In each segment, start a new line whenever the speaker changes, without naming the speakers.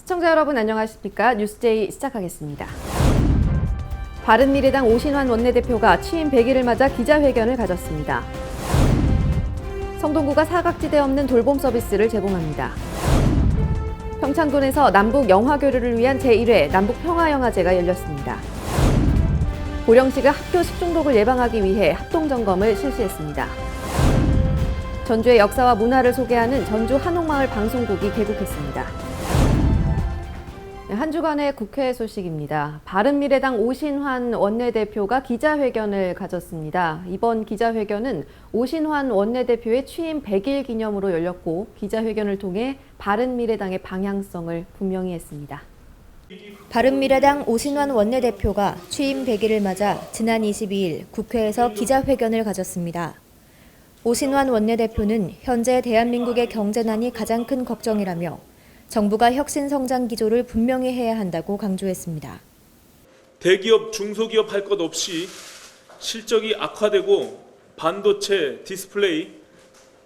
시청자 여러분 안녕하십니까? 뉴스제이 시작하겠습니다. 바른미래당 오신환 원내대표가 취임 100일을 맞아 기자회견을 가졌습니다. 성동구가 사각지대 없는 돌봄 서비스를 제공합니다. 평창군에서 남북 영화교류를 위한 제1회 남북평화영화제가 열렸습니다. 고령시가 학교 식중독을 예방하기 위해 합동점검을 실시했습니다. 전주의 역사와 문화를 소개하는 전주 한옥마을 방송국이 개국했습니다. 한 주간의 국회 소식입니다. 바른미래당 오신환 원내대표가 기자회견을 가졌습니다. 이번 기자회견은 오신환 원내대표의 취임 100일 기념으로 열렸고 기자회견을 통해 바른미래당의 방향성을 분명히 했습니다.
바른미래당 오신환 원내대표가 취임 100일을 맞아 지난 22일 국회에서 기자회견을 가졌습니다. 오신환 원내대표는 현재 대한민국의 경제난이 가장 큰 걱정이라며 정부가 혁신 성장 기조를 분명히 해야 한다고 강조했습니다.
대기업, 중소기업 할 것 없이 실적이 악화되고 반도체, 디스플레이,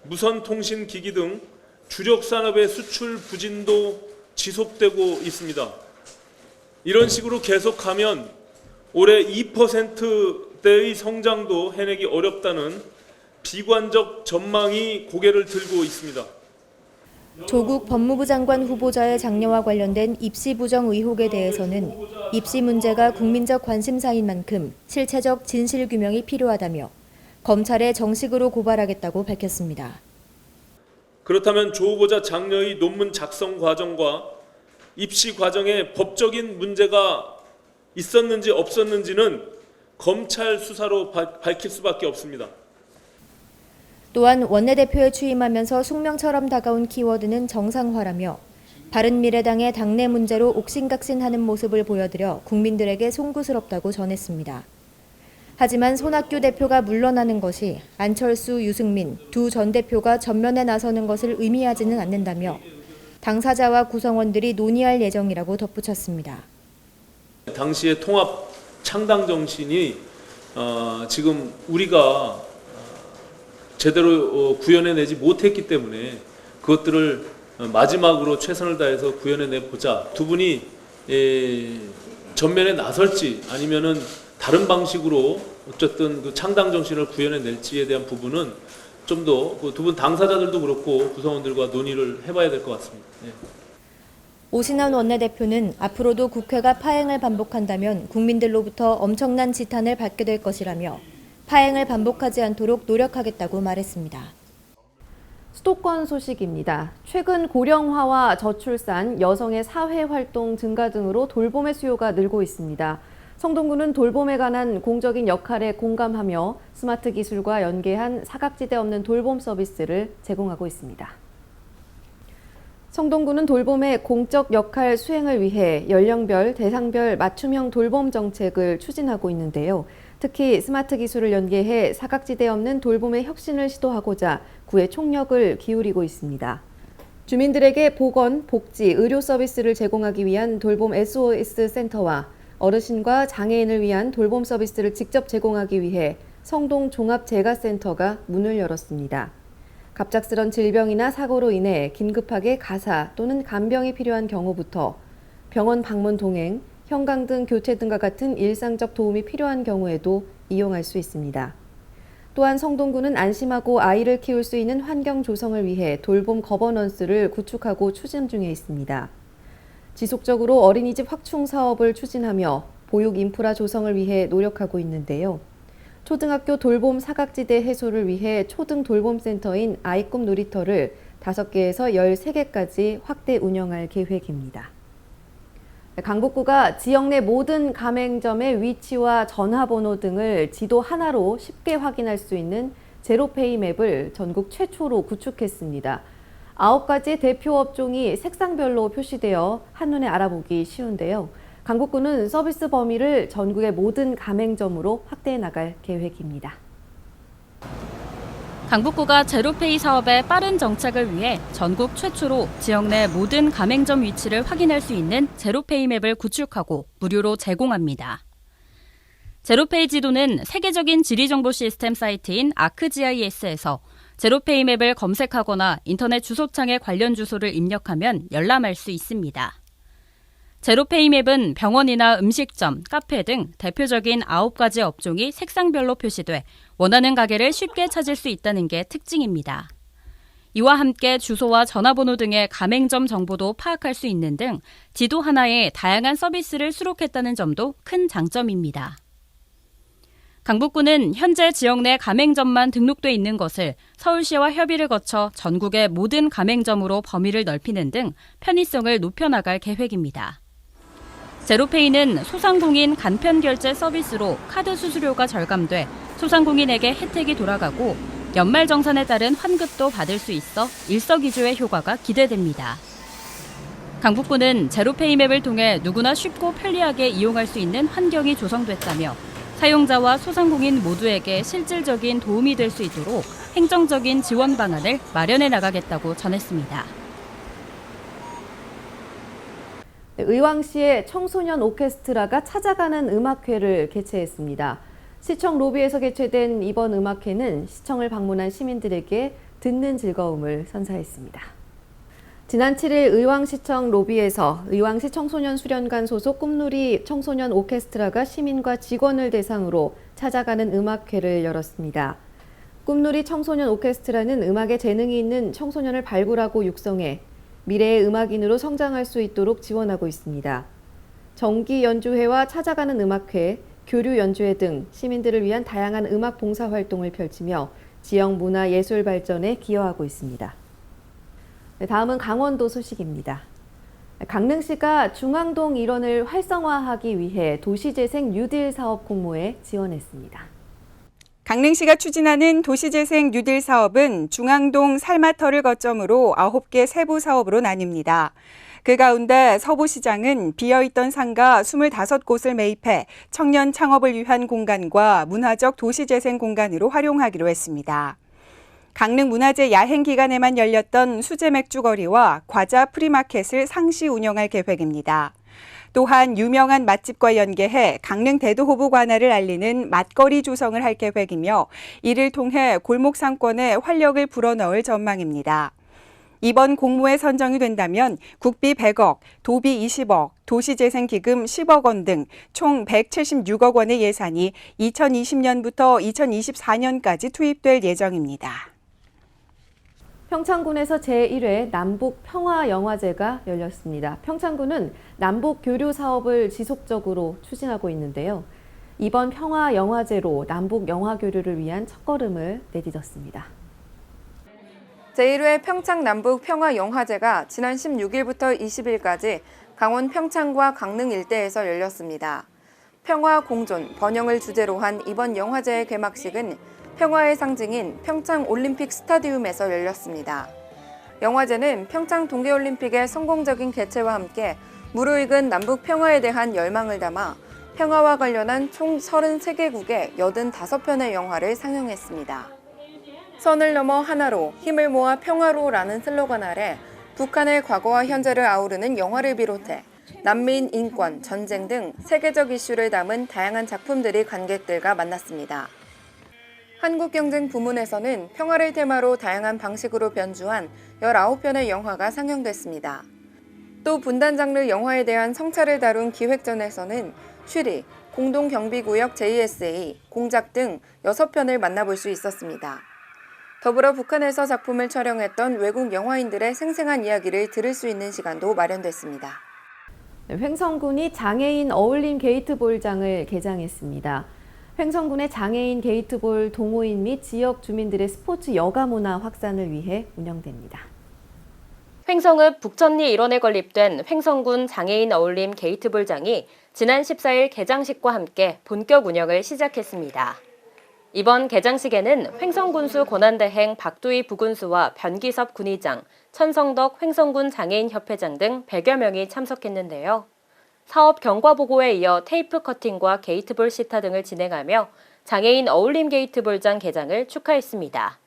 무선통신 기기 등 주력 산업의 수출 부진도 지속되고 있습니다. 이런 식으로 계속하면 올해 2%대의 성장도 해내기 어렵다는 비관적 전망이 고개를 들고 있습니다.
조국 법무부 장관 후보자의 장녀와 관련된 입시 부정 의혹에 대해서는 입시 문제가 국민적 관심사인 만큼 실체적 진실 규명이 필요하다며 검찰에 정식으로 고발하겠다고 밝혔습니다.
그렇다면 조 후보자 장녀의 논문 작성 과정과 입시 과정에 법적인 문제가 있었는지 없었는지는 검찰 수사로 밝힐 수밖에 없습니다.
또한 원내대표에 취임하면서 숙명처럼 다가온 키워드는 정상화라며 바른미래당의 당내 문제로 옥신각신하는 모습을 보여드려 국민들에게 송구스럽다고 전했습니다. 하지만 손학규 대표가 물러나는 것이 안철수, 유승민 두 전 대표가 전면에 나서는 것을 의미하지는 않는다며 당사자와 구성원들이 논의할 예정이라고 덧붙였습니다.
당시의 통합 창당 정신이 지금 우리가 제대로 구현해내지 못했기 때문에 그것들을 마지막으로 최선을 다해서 구현해내보자. 두 분이 전면에 나설지 아니면은 다른 방식으로 어쨌든 그 창당 정신을 구현해낼지에 대한 부분은 좀 더 두 분 당사자들도 그렇고 구성원들과 논의를 해봐야 될 것 같습니다. 네.
오신환 원내대표는 앞으로도 국회가 파행을 반복한다면 국민들로부터 엄청난 지탄을 받게 될 것이라며 파행을 반복하지 않도록 노력하겠다고 말했습니다.
수도권 소식입니다. 최근 고령화와 저출산, 여성의 사회활동 증가 등으로 돌봄의 수요가 늘고 있습니다. 성동구는 돌봄에 관한 공적인 역할에 공감하며 스마트 기술과 연계한 사각지대 없는 돌봄 서비스를 제공하고 있습니다. 성동구는 돌봄의 공적 역할 수행을 위해 연령별, 대상별 맞춤형 돌봄 정책을 추진하고 있는데요. 특히 스마트 기술을 연계해 사각지대 없는 돌봄의 혁신을 시도하고자 구에 총력을 기울이고 있습니다. 주민들에게 보건, 복지, 의료 서비스를 제공하기 위한 돌봄 SOS 센터와 어르신과 장애인을 위한 돌봄 서비스를 직접 제공하기 위해 성동 종합재가센터가 문을 열었습니다. 갑작스런 질병이나 사고로 인해 긴급하게 가사 또는 간병이 필요한 경우부터 병원 방문 동행, 현강 등 교체 등과 같은 일상적 도움이 필요한 경우에도 이용할 수 있습니다. 또한 성동구는 안심하고 아이를 키울 수 있는 환경 조성을 위해 돌봄 거버넌스를 구축하고 추진 중에 있습니다. 지속적으로 어린이집 확충 사업을 추진하며 보육 인프라 조성을 위해 노력하고 있는데요. 초등학교 돌봄 사각지대 해소를 위해 초등 돌봄센터인 아이꿈 놀이터를 5개에서 13개까지 확대 운영할 계획입니다. 강북구가 지역 내 모든 가맹점의 위치와 전화번호 등을 지도 하나로 쉽게 확인할 수 있는 제로페이 맵을 전국 최초로 구축했습니다. 9가지 대표 업종이 색상별로 표시되어 한눈에 알아보기 쉬운데요. 강북구는 서비스 범위를 전국의 모든 가맹점으로 확대해 나갈 계획입니다.
강북구가 제로페이 사업의 빠른 정착을 위해 전국 최초로 지역 내 모든 가맹점 위치를 확인할 수 있는 제로페이 맵을 구축하고 무료로 제공합니다. 제로페이 지도는 세계적인 지리정보 시스템 사이트인 아크GIS에서 제로페이 맵을 검색하거나 인터넷 주소창에 관련 주소를 입력하면 열람할 수 있습니다. 제로페이맵은 병원이나 음식점, 카페 등 대표적인 9가지 업종이 색상별로 표시돼 원하는 가게를 쉽게 찾을 수 있다는 게 특징입니다. 이와 함께 주소와 전화번호 등의 가맹점 정보도 파악할 수 있는 등 지도 하나에 다양한 서비스를 수록했다는 점도 큰 장점입니다. 강북구는 현재 지역 내 가맹점만 등록돼 있는 것을 서울시와 협의를 거쳐 전국의 모든 가맹점으로 범위를 넓히는 등 편의성을 높여나갈 계획입니다. 제로페이는 소상공인 간편결제 서비스로 카드 수수료가 절감돼 소상공인에게 혜택이 돌아가고 연말정산에 따른 환급도 받을 수 있어 일석이조의 효과가 기대됩니다. 강북구는 제로페이맵을 통해 누구나 쉽고 편리하게 이용할 수 있는 환경이 조성됐다며 사용자와 소상공인 모두에게 실질적인 도움이 될 수 있도록 행정적인 지원 방안을 마련해 나가겠다고 전했습니다.
의왕시의 청소년 오케스트라가 찾아가는 음악회를 개최했습니다. 시청 로비에서 개최된 이번 음악회는 시청을 방문한 시민들에게 듣는 즐거움을 선사했습니다. 지난 7일 의왕시청 로비에서 의왕시 청소년 수련관 소속 꿈놀이 청소년 오케스트라가 시민과 직원을 대상으로 찾아가는 음악회를 열었습니다. 꿈놀이 청소년 오케스트라는 음악에 재능이 있는 청소년을 발굴하고 육성해 미래의 음악인으로 성장할 수 있도록 지원하고 있습니다. 정기 연주회와 찾아가는 음악회, 교류 연주회 등 시민들을 위한 다양한 음악 봉사 활동을 펼치며 지역 문화 예술 발전에 기여하고 있습니다. 다음은 강원도 소식입니다. 강릉시가 중앙동 일원을 활성화하기 위해 도시재생 뉴딜 사업 공모에 지원했습니다.
강릉시가 추진하는 도시재생 뉴딜 사업은 중앙동 살마터를 거점으로 9개 세부 사업으로 나뉩니다. 그 가운데 서부시장은 비어있던 상가 25곳을 매입해 청년 창업을 위한 공간과 문화적 도시재생 공간으로 활용하기로 했습니다. 강릉 문화재 야행 기간에만 열렸던 수제 맥주거리와 과자 프리마켓을 상시 운영할 계획입니다. 또한 유명한 맛집과 연계해 강릉 대도호부 관할을 알리는 맛거리 조성을 할 계획이며 이를 통해 골목 상권에 활력을 불어넣을 전망입니다. 이번 공모에 선정이 된다면 국비 100억, 도비 20억, 도시재생기금 10억 원 등 총 176억 원의 예산이 2020년부터 2024년까지 투입될 예정입니다.
평창군에서 제1회 남북평화영화제가 열렸습니다. 평창군은 남북교류 사업을 지속적으로 추진하고 있는데요. 이번 평화영화제로 남북영화교류를 위한 첫걸음을 내딛었습니다.
제1회 평창 남북 평화영화제가 지난 16일부터 20일까지 강원 평창과 강릉 일대에서 열렸습니다. 평화 공존, 번영을 주제로 한 이번 영화제의 개막식은 평화의 상징인 평창 올림픽 스타디움에서 열렸습니다. 영화제는 평창 동계올림픽의 성공적인 개최와 함께 무르익은 남북 평화에 대한 열망을 담아 평화와 관련한 총 33개국의 85편의 영화를 상영했습니다. 선을 넘어 하나로, 힘을 모아 평화로라는 슬로건 아래 북한의 과거와 현재를 아우르는 영화를 비롯해 난민, 인권, 전쟁 등 세계적 이슈를 담은 다양한 작품들이 관객들과 만났습니다. 한국경쟁 부문에서는 평화를 테마로 다양한 방식으로 변주한 19편의 영화가 상영됐습니다. 또 분단 장르 영화에 대한 성찰을 다룬 기획전에서는 쉬리, 공동경비구역 JSA, 공작 등 6편을 만나볼 수 있었습니다. 더불어 북한에서 작품을 촬영했던 외국 영화인들의 생생한 이야기를 들을 수 있는 시간도 마련됐습니다.
횡성군이 장애인 어울림 게이트볼장을 개장했습니다. 횡성군의 장애인 게이트볼 동호인 및 지역 주민들의 스포츠 여가 문화 확산을 위해 운영됩니다.
횡성읍 북천리 일원에 건립된 횡성군 장애인 어울림 게이트볼장이 지난 14일 개장식과 함께 본격 운영을 시작했습니다. 이번 개장식에는 횡성군수 권한대행 박두희 부군수와 변기섭 군의장, 천성덕 횡성군 장애인협회장 등 100여 명이 참석했는데요. 사업 경과보고에 이어 테이프 커팅과 게이트볼 시타 등을 진행하며 장애인 어울림 게이트볼장 개장을 축하했습니다.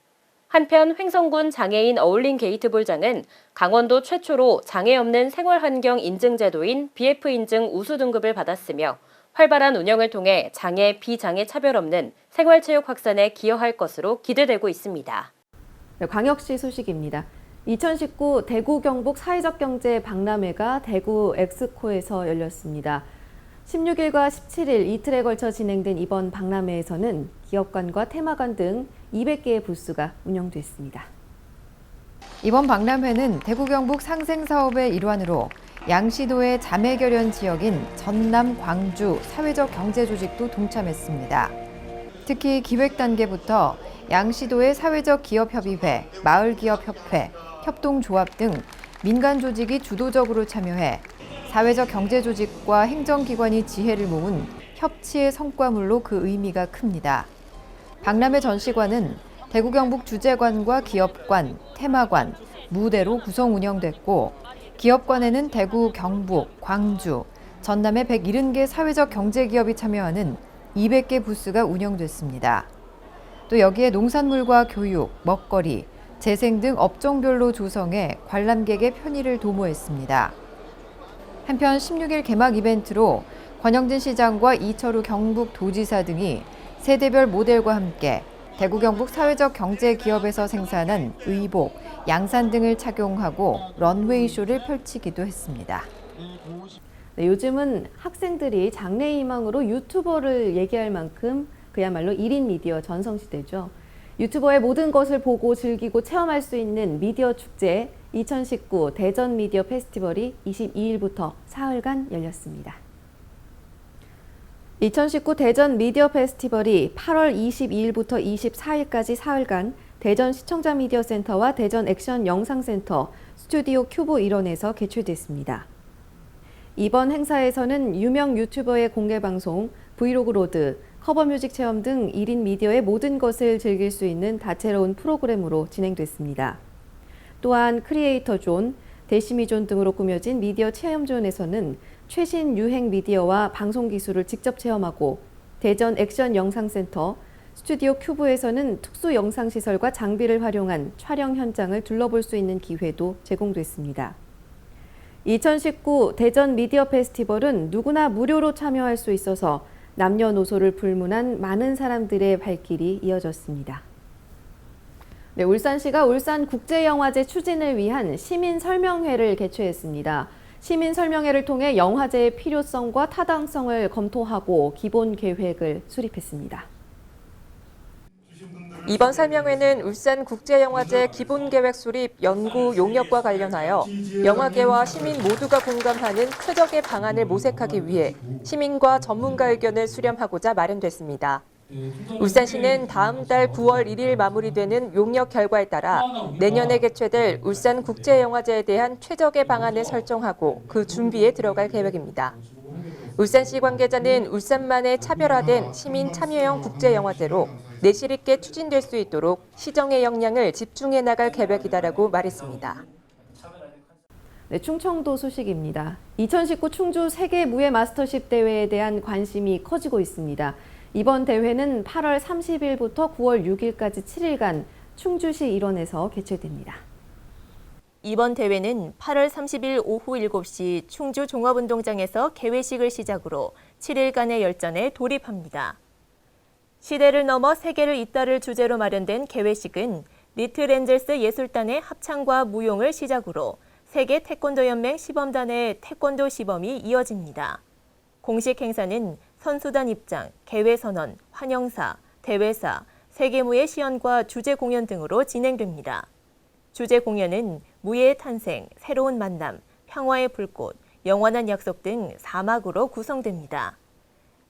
한편 횡성군 장애인 어울림 게이트볼장은 강원도 최초로 장애 없는 생활환경 인증제도인 BF 인증 우수 등급을 받았으며 활발한 운영을 통해 장애, 비장애 차별 없는 생활체육 확산에 기여할 것으로 기대되고 있습니다.
광역시 소식입니다. 2019 대구 경북 사회적 경제 박람회가 대구 엑스코에서 열렸습니다. 16일과 17일 이틀에 걸쳐 진행된 이번 박람회에서는 기업관과 테마관 등 200개의 부스가 운영됐습니다.
이번 박람회는 대구 경북 상생사업의 일환으로 양시도의 자매결연 지역인 전남, 광주 사회적 경제조직도 동참했습니다. 특히 기획 단계부터 양시도의 사회적 기업협의회, 마을기업협회, 협동조합 등 민간 조직이 주도적으로 참여해 사회적 경제조직과 행정기관이 지혜를 모은 협치의 성과물로 그 의미가 큽니다. 박람회 전시관은 대구 경북 주재관과 기업관, 테마관, 무대로 구성 운영됐고 기업관에는 대구, 경북, 광주, 전남의 170개 사회적 경제기업이 참여하는 200개 부스가 운영됐습니다. 또 여기에 농산물과 교육, 먹거리, 재생 등 업종별로 조성해 관람객의 편의를 도모했습니다. 한편 16일 개막 이벤트로 권영진 시장과 이철우 경북도지사 등이 세대별 모델과 함께 대구 경북 사회적 경제기업에서 생산한 의복, 양산 등을 착용하고 런웨이 쇼를 펼치기도 했습니다.
네, 요즘은 학생들이 장래희망으로 유튜버를 얘기할 만큼 그야말로 1인 미디어 전성시대죠. 유튜버의 모든 것을 보고 즐기고 체험할 수 있는 미디어 축제 2019 대전 미디어 페스티벌이 22일부터 사흘간 열렸습니다. 2019 대전 미디어 페스티벌이 8월 22일부터 24일까지 사흘간 대전 시청자 미디어 센터와 대전 액션 영상센터 스튜디오 큐브 일원에서 개최됐습니다. 이번 행사에서는 유명 유튜버의 공개 방송, 브이로그 로드, 커버뮤직 체험 등 1인 미디어의 모든 것을 즐길 수 있는 다채로운 프로그램으로 진행됐습니다. 또한 크리에이터 존, 데시미 존 등으로 꾸며진 미디어 체험 존에서는 최신 유행 미디어와 방송 기술을 직접 체험하고 대전 액션 영상센터, 스튜디오 큐브에서는 특수 영상 시설과 장비를 활용한 촬영 현장을 둘러볼 수 있는 기회도 제공됐습니다. 2019 대전 미디어 페스티벌은 누구나 무료로 참여할 수 있어서 남녀노소를 불문한 많은 사람들의 발길이 이어졌습니다. 네, 울산시가 울산국제영화제 추진을 위한 시민설명회를 개최했습니다. 시민설명회를 통해 영화제의 필요성과 타당성을 검토하고 기본 계획을 수립했습니다.
이번 설명회는 울산국제영화제 기본계획 수립 연구 용역과 관련하여 영화계와 시민 모두가 공감하는 최적의 방안을 모색하기 위해 시민과 전문가 의견을 수렴하고자 마련됐습니다. 울산시는 다음 달 9월 1일 마무리되는 용역 결과에 따라 내년에 개최될 울산국제영화제에 대한 최적의 방안을 설정하고 그 준비에 들어갈 계획입니다. 울산시 관계자는 울산만의 차별화된 시민 참여형 국제영화제로 내실 있게 추진될 수 있도록 시정의 역량을 집중해 나갈 계획이다라고 말했습니다.
네, 충청도 소식입니다. 2019 충주 세계 무예 마스터십 대회에 대한 관심이 커지고 있습니다. 이번 대회는 8월 30일부터 9월 6일까지 7일간 충주시 일원에서 개최됩니다.
이번 대회는 8월 30일 오후 7시 충주 종합운동장에서 개회식을 시작으로 7일간의 열전에 돌입합니다. 시대를 넘어 세계를 잇따를 주제로 마련된 개회식은 리틀 엔젤스 예술단의 합창과 무용을 시작으로 세계 태권도연맹 시범단의 태권도 시범이 이어집니다. 공식 행사는 선수단 입장, 개회 선언, 환영사, 대회사, 세계무예 시연과 주제 공연 등으로 진행됩니다. 주제 공연은 무예의 탄생, 새로운 만남, 평화의 불꽃, 영원한 약속 등 4막으로 구성됩니다.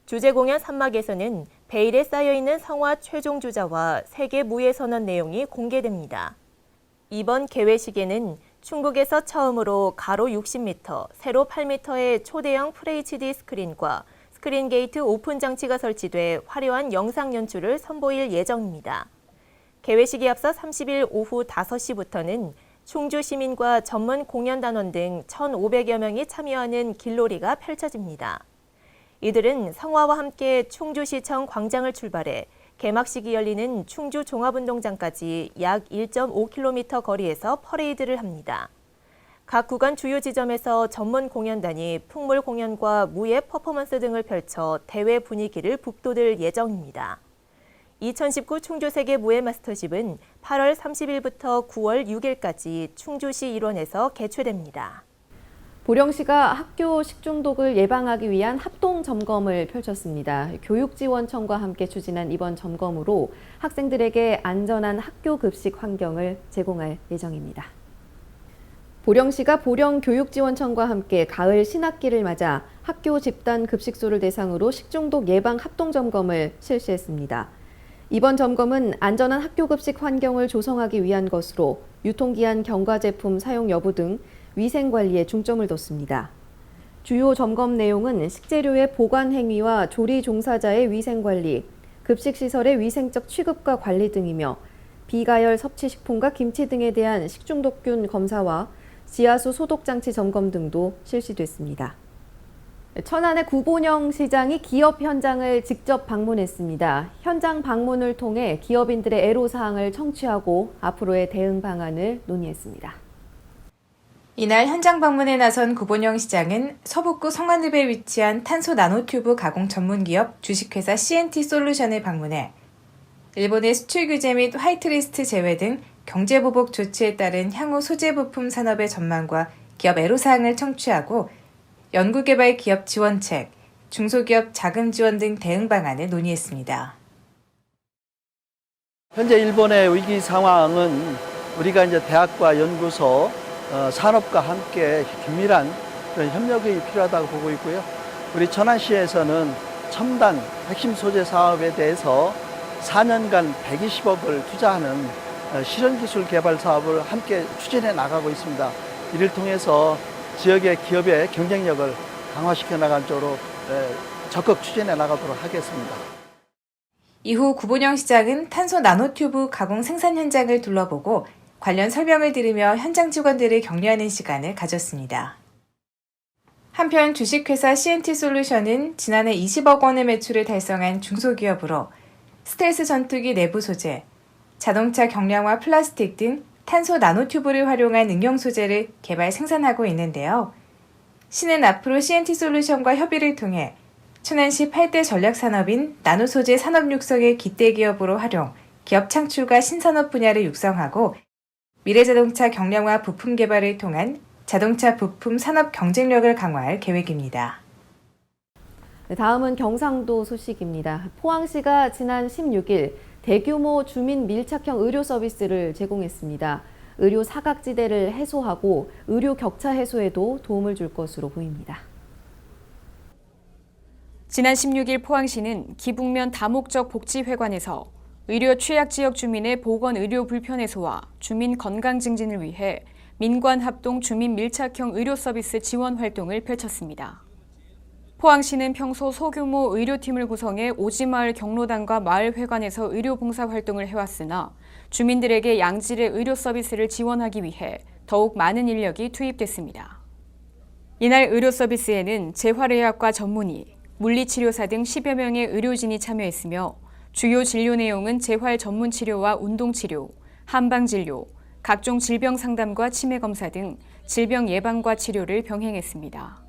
주제 공연 3막에서는 베일에 쌓여있는 성화 최종 주자와 세계 무예 선언 내용이 공개됩니다. 이번 개회식에는 충북에서 처음으로 가로 60m, 세로 8m의 초대형 FHD 스크린과 스크린 게이트 오픈 장치가 설치돼 화려한 영상 연출을 선보일 예정입니다. 개회식에 앞서 30일 오후 5시부터는 충주 시민과 전문 공연단원 등 1,500여 명이 참여하는 길놀이가 펼쳐집니다. 이들은 성화와 함께 충주시청 광장을 출발해 개막식이 열리는 충주 종합운동장까지 약 1.5km 거리에서 퍼레이드를 합니다. 각 구간 주요 지점에서 전문 공연단이 풍물 공연과 무예 퍼포먼스 등을 펼쳐 대회 분위기를 북돋을 예정입니다.
2019 충주 세계 무예 마스터십은 8월 30일부터 9월 6일까지 충주시 일원에서 개최됩니다.
보령시가 학교 식중독을 예방하기 위한 합동 점검을 펼쳤습니다. 교육지원청과 함께 추진한 이번 점검으로 학생들에게 안전한 학교 급식 환경을 제공할 예정입니다. 보령시가 보령교육지원청과 함께 가을 신학기를 맞아 학교 집단 급식소를 대상으로 식중독 예방 합동 점검을 실시했습니다. 이번 점검은 안전한 학교 급식 환경을 조성하기 위한 것으로 유통기한 경과 제품 사용 여부 등 위생 관리에 중점을 뒀습니다. 주요 점검 내용은 식재료의 보관 행위와 조리 종사자의 위생 관리, 급식 시설의 위생적 취급과 관리 등이며 비가열 섭취 식품과 김치 등에 대한 식중독균 검사와 지하수 소독 장치 점검 등도 실시됐습니다. 천안의 구본영 시장이 기업 현장을 직접 방문했습니다. 현장 방문을 통해 기업인들의 애로사항을 청취하고 앞으로의 대응 방안을 논의했습니다.
이날 현장 방문에 나선 구본영 시장은 서북구 성안읍에 위치한 탄소 나노튜브 가공 전문기업 주식회사 CNT솔루션을 방문해 일본의 수출 규제 및 화이트리스트 제외 등 경제보복 조치에 따른 향후 소재 부품 산업의 전망과 기업 애로사항을 청취하고 연구개발 기업 지원책, 중소기업 자금 지원 등 대응 방안을 논의했습니다.
현재 일본의 위기 상황은 우리가 이제 대학과 연구소, 산업과 함께 긴밀한 그런 협력이 필요하다고 보고 있고요. 우리 천안시에서는 첨단 핵심 소재 사업에 대해서 4년간 120억을 투자하는 실현기술 개발 사업을 함께 추진해 나가고 있습니다. 이를 통해서 지역의 기업의 경쟁력을 강화시켜 나갈 쪽으로 적극 추진해 나가도록 하겠습니다.
이후 구본영 시장은 탄소 나노튜브 가공 생산 현장을 둘러보고 관련 설명을 들으며 현장 직원들을 격려하는 시간을 가졌습니다. 한편 주식회사 CNT솔루션은 지난해 20억 원의 매출을 달성한 중소기업으로 스텔스 전투기 내부 소재, 자동차 경량화 플라스틱 등 탄소 나노튜브를 활용한 응용 소재를 개발 생산하고 있는데요. 시는 앞으로 CNT솔루션과 협의를 통해 천안시 8대 전략산업인 나노소재 산업 육성의 기대 기업으로 활용, 기업 창출과 신산업 분야를 육성하고 미래자동차 경량화 부품 개발을 통한 자동차 부품 산업 경쟁력을 강화할 계획입니다.
다음은 경상도 소식입니다. 포항시가 지난 16일 대규모 주민 밀착형 의료 서비스를 제공했습니다. 의료 사각지대를 해소하고 의료 격차 해소에도 도움을 줄 것으로 보입니다.
지난 16일 포항시는 기북면 다목적 복지회관에서 의료 취약 지역 주민의 보건 의료 불편 해소와 주민 건강 증진을 위해 민관 합동 주민 밀착형 의료 서비스 지원 활동을 펼쳤습니다. 포항시는 평소 소규모 의료팀을 구성해 오지마을 경로당과 마을회관에서 의료봉사 활동을 해왔으나 주민들에게 양질의 의료 서비스를 지원하기 위해 더욱 많은 인력이 투입됐습니다. 이날 의료 서비스에는 재활의학과 전문의, 물리치료사 등 10여 명의 의료진이 참여했으며 주요 진료 내용은 재활 전문 치료와 운동치료, 한방진료, 각종 질병 상담과 치매 검사 등 질병 예방과 치료를 병행했습니다.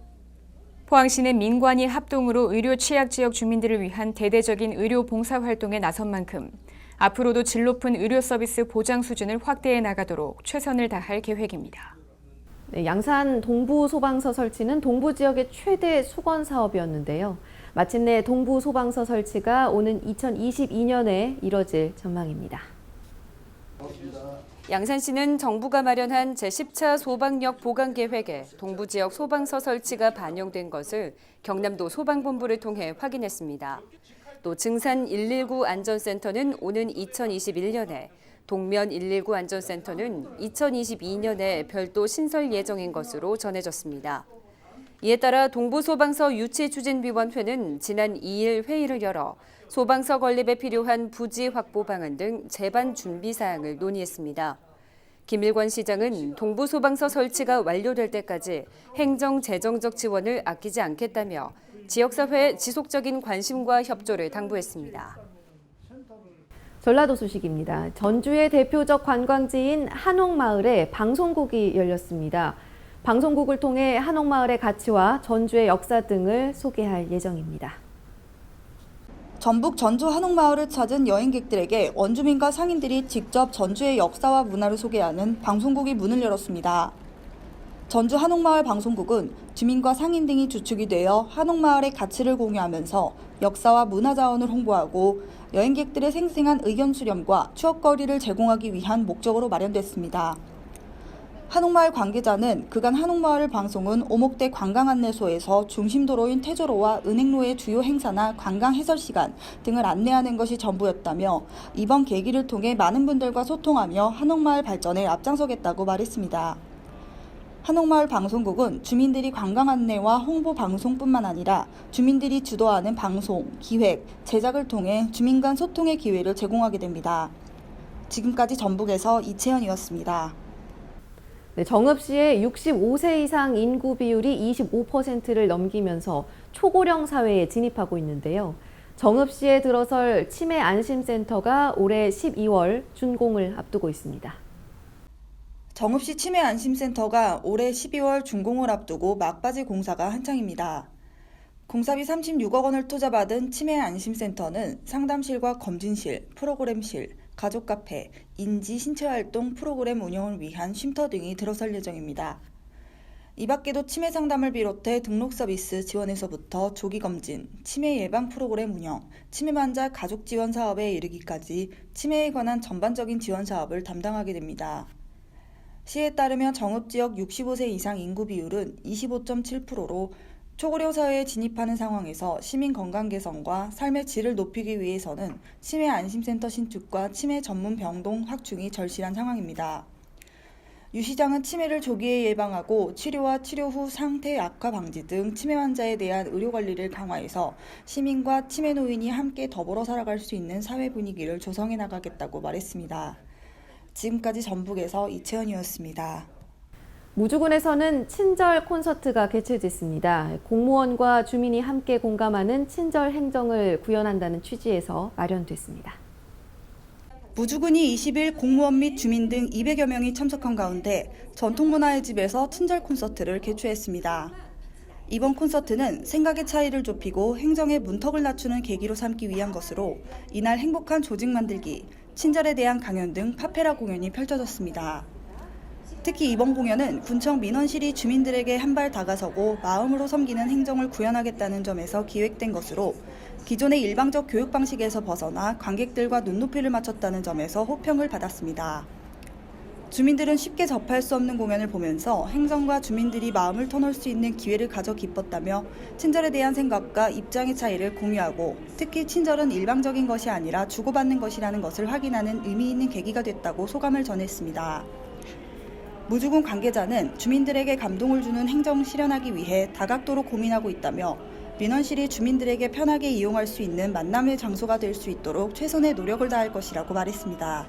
포항시는 민관이 합동으로 의료 취약 지역 주민들을 위한 대대적인 의료 봉사 활동에 나선 만큼 앞으로도 질 높은 의료 서비스 보장 수준을 확대해 나가도록 최선을 다할 계획입니다.
네, 양산 동부 소방서 설치는 동부 지역의 최대 수건 사업이었는데요. 마침내 동부 소방서 설치가 오는 2022년에 이뤄질 전망입니다.
양산시는 정부가 마련한 제10차 소방력 보강 계획에 동부 지역 소방서 설치가 반영된 것을 경남도 소방본부를 통해 확인했습니다. 또 증산 119 안전센터는 오는 2021년에, 동면 119 안전센터는 2022년에 별도 신설 예정인 것으로 전해졌습니다. 이에 따라 동부소방서 유치추진위원회는 지난 2일 회의를 열어 소방서 건립에 필요한 부지 확보 방안 등 제반 준비 사항을 논의했습니다. 김일권 시장은 동부소방서 설치가 완료될 때까지 행정 재정적 지원을 아끼지 않겠다며 지역사회의 지속적인 관심과 협조를 당부했습니다.
전라도 소식입니다. 전주의 대표적 관광지인 한옥마을에 방송국이 열렸습니다. 방송국을 통해 한옥마을의 가치와 전주의 역사 등을 소개할 예정입니다.
전북 전주 한옥마을을 찾은 여행객들에게 원주민과 상인들이 직접 전주의 역사와 문화를 소개하는 방송국이 문을 열었습니다. 전주 한옥마을 방송국은 주민과 상인 등이 주축이 되어 한옥마을의 가치를 공유하면서 역사와 문화자원을 홍보하고 여행객들의 생생한 의견 수렴과 추억거리를 제공하기 위한 목적으로 마련됐습니다. 한옥마을 관계자는 그간 한옥마을 방송은 오목대 관광안내소에서 중심도로인 태조로와 은행로의 주요 행사나 관광 해설 시간 등을 안내하는 것이 전부였다며 이번 계기를 통해 많은 분들과 소통하며 한옥마을 발전에 앞장서겠다고 말했습니다. 한옥마을 방송국은 주민들이 관광 안내와 홍보 방송뿐만 아니라 주민들이 주도하는 방송, 기획, 제작을 통해 주민 간 소통의 기회를 제공하게 됩니다. 지금까지 전북에서 이채연이었습니다.
네, 정읍시의 65세 이상 인구 비율이 25%를 넘기면서 초고령 사회에 진입하고 있는데요. 정읍시에 들어설 치매 안심센터가 올해 12월 준공을 앞두고 있습니다.
정읍시 치매안심센터가 올해 12월 준공을 앞두고 막바지 공사가 한창입니다. 공사비 36억 원을 투자받은 치매안심센터는 상담실과 검진실, 프로그램실, 가족카페, 인지 신체활동 프로그램 운영을 위한 쉼터 등이 들어설 예정입니다. 이 밖에도 치매 상담을 비롯해 등록 서비스 지원에서부터 조기검진, 치매 예방 프로그램 운영, 치매 환자 가족 지원 사업에 이르기까지 치매에 관한 전반적인 지원 사업을 담당하게 됩니다. 시에 따르면 정읍 지역 65세 이상 인구 비율은 25.7%로 초고령 사회에 진입하는 상황에서 시민 건강 개선과 삶의 질을 높이기 위해서는 치매 안심센터 신축과 치매 전문 병동 확충이 절실한 상황입니다. 유 시장은 치매를 조기에 예방하고 치료와 치료 후 상태 악화 방지 등 치매 환자에 대한 의료 관리를 강화해서 시민과 치매 노인이 함께 더불어 살아갈 수 있는 사회 분위기를 조성해 나가겠다고 말했습니다. 지금까지 전북에서 이채연이었습니다.
무주군에서는 친절 콘서트가 개최됐습니다. 공무원과 주민이 함께 공감하는 친절 행정을 구현한다는 취지에서 마련됐습니다.
무주군이 20일 공무원 및 주민 등 200여 명이 참석한 가운데 전통문화의 집에서 친절 콘서트를 개최했습니다. 이번 콘서트는 생각의 차이를 좁히고 행정의 문턱을 낮추는 계기로 삼기 위한 것으로 이날 행복한 조직 만들기, 친절에 대한 강연 등 파페라 공연이 펼쳐졌습니다. 특히 이번 공연은 군청 민원실이 주민들에게 한 발 다가서고 마음으로 섬기는 행정을 구현하겠다는 점에서 기획된 것으로 기존의 일방적 교육 방식에서 벗어나 관객들과 눈높이를 맞췄다는 점에서 호평을 받았습니다. 주민들은 쉽게 접할 수 없는 공연을 보면서 행정과 주민들이 마음을 터놓을 수 있는 기회를 가져 기뻤다며 친절에 대한 생각과 입장의 차이를 공유하고 특히 친절은 일방적인 것이 아니라 주고받는 것이라는 것을 확인하는 의미 있는 계기가 됐다고 소감을 전했습니다. 무주군 관계자는 주민들에게 감동을 주는 행정 실현하기 위해 다각도로 고민하고 있다며 민원실이 주민들에게 편하게 이용할 수 있는 만남의 장소가 될 수 있도록 최선의 노력을 다할 것이라고 말했습니다.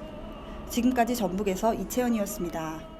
지금까지 전북에서 이채연이었습니다.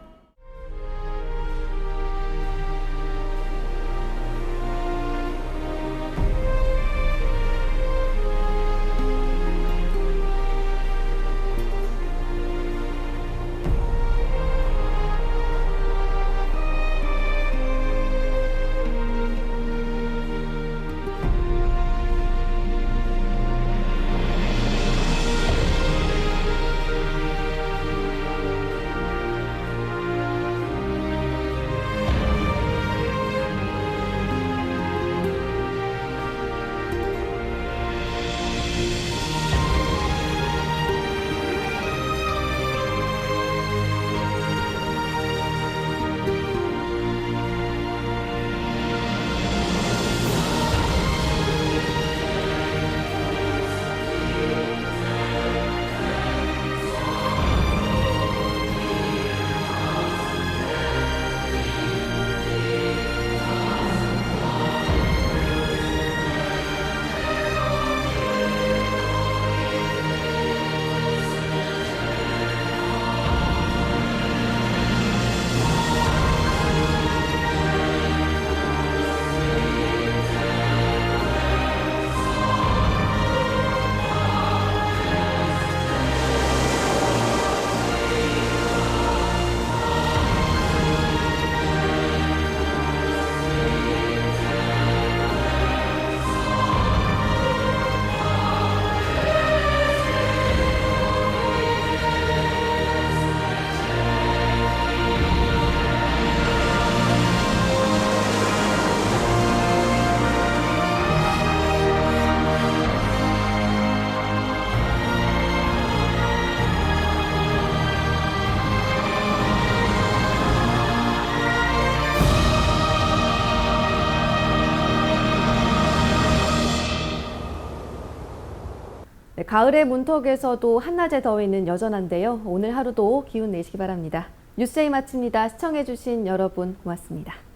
가을의 문턱에서도 한낮의 더위는 여전한데요. 오늘 하루도 기운 내시기 바랍니다. 뉴스데이 마칩니다. 시청해주신 여러분 고맙습니다.